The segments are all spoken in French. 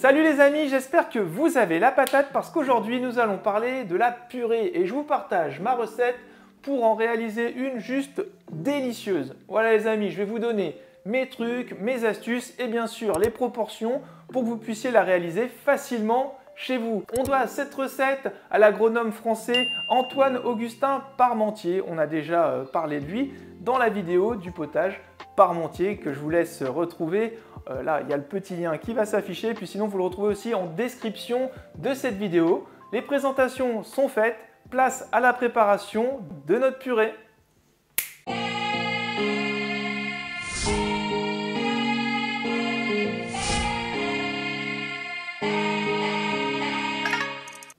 Salut les amis, j'espère que vous avez la patate parce qu'aujourd'hui nous allons parler de la purée et je vous partage ma recette pour en réaliser une juste délicieuse. Voilà les amis, je vais vous donner mes trucs, mes astuces et bien sûr les proportions pour que vous puissiez la réaliser facilement chez vous. On doit cette recette à l'agronome français Antoine Augustin Parmentier. On a déjà parlé de lui dans la vidéo du potage Parmentier que je vous laisse retrouver. Là, il y a le petit lien qui va s'afficher, puis sinon vous le retrouvez aussi en description de cette vidéo. Les présentations sont faites, place à la préparation de notre purée.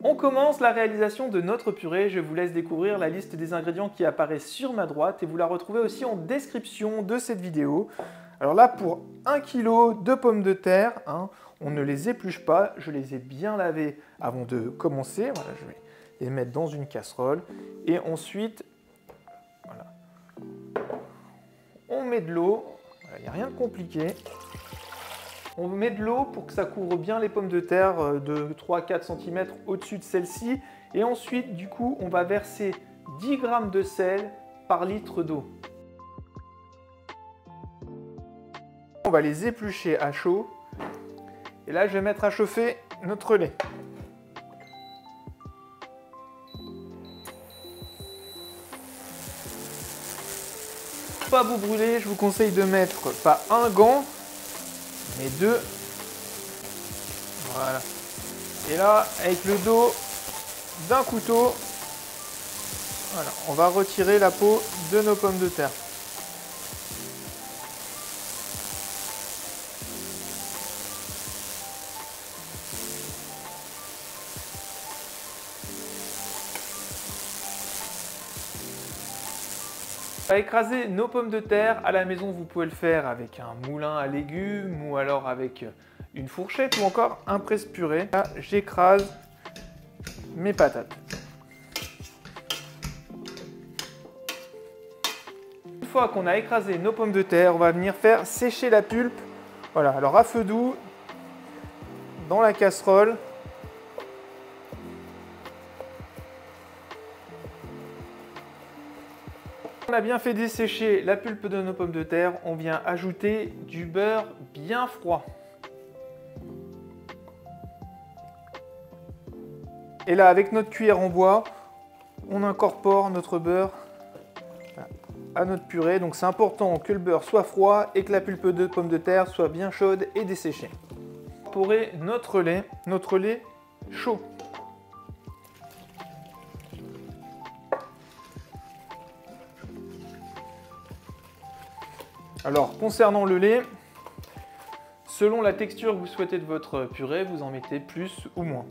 On commence la réalisation de notre purée. Je vous laisse découvrir la liste des ingrédients qui apparaît sur ma droite et vous la retrouvez aussi en description de cette vidéo. Alors là, pour 1 kg de pommes de terre, on ne les épluche pas. Je les ai bien lavées avant de commencer. Voilà, je vais les mettre dans une casserole. Et ensuite, voilà, on met de l'eau. Il n'y a rien de compliqué. On met de l'eau pour que ça couvre bien les pommes de terre de 3-4 cm au-dessus de celle-ci. Et ensuite, du coup, on va verser 10 g de sel par litre d'eau. On va les éplucher à chaud. Et là, je vais mettre à chauffer notre lait. Pour pas vous brûler, je vous conseille de mettre pas un gant, mais 2. Voilà. Et là, avec le dos d'un couteau, voilà, on va retirer la peau de nos pommes de terre. On va écraser nos pommes de terre. À la maison, vous pouvez le faire avec un moulin à légumes ou alors avec une fourchette ou encore un presse-purée. Là, j'écrase mes patates. Une fois qu'on a écrasé nos pommes de terre, on va venir faire sécher la pulpe. Voilà, alors à feu doux, dans la casserole. On a bien fait dessécher la pulpe de nos pommes de terre, on vient ajouter du beurre bien froid. Et là, avec notre cuillère en bois, on incorpore notre beurre à notre purée. Donc c'est important que le beurre soit froid et que la pulpe de pommes de terre soit bien chaude et desséchée. Incorporer notre lait chaud. Alors, concernant le lait, selon la texture que vous souhaitez de votre purée, vous en mettez plus ou moins.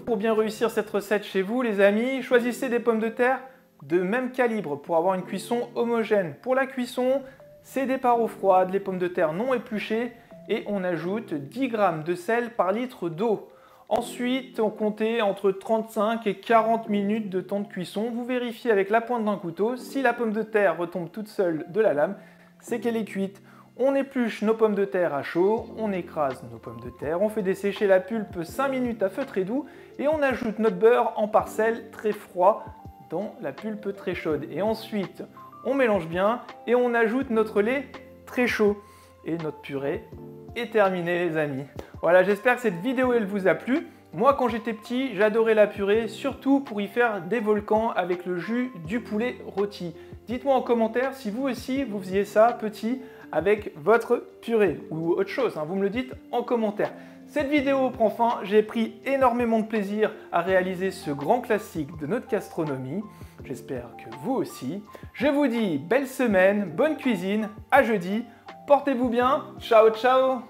Pour bien réussir cette recette chez vous, les amis, choisissez des pommes de terre de même calibre pour avoir une cuisson homogène. Pour la cuisson, c'est des parois froides, les pommes de terre non épluchées et on ajoute 10 g de sel par litre d'eau. Ensuite, on compte entre 35 et 40 minutes de temps de cuisson. Vous vérifiez avec la pointe d'un couteau. Si la pomme de terre retombe toute seule de la lame, c'est qu'elle est cuite. On épluche nos pommes de terre à chaud, on écrase nos pommes de terre, on fait dessécher la pulpe 5 minutes à feu très doux et on ajoute notre beurre en parcelles très froid dans la pulpe très chaude. Et ensuite, on mélange bien et on ajoute notre lait très chaud. Et notre purée est terminée les amis. Voilà, j'espère que cette vidéo elle vous a plu. Moi quand j'étais petit, j'adorais la purée, surtout pour y faire des volcans avec le jus du poulet rôti. Dites-moi en commentaire si vous aussi vous faisiez ça petit avec votre purée ou autre chose, vous me le dites en commentaire. Cette vidéo prend fin, j'ai pris énormément de plaisir à réaliser ce grand classique de notre gastronomie. J'espère que vous aussi. Je vous dis belle semaine, bonne cuisine, à jeudi. Portez-vous bien, ciao ciao.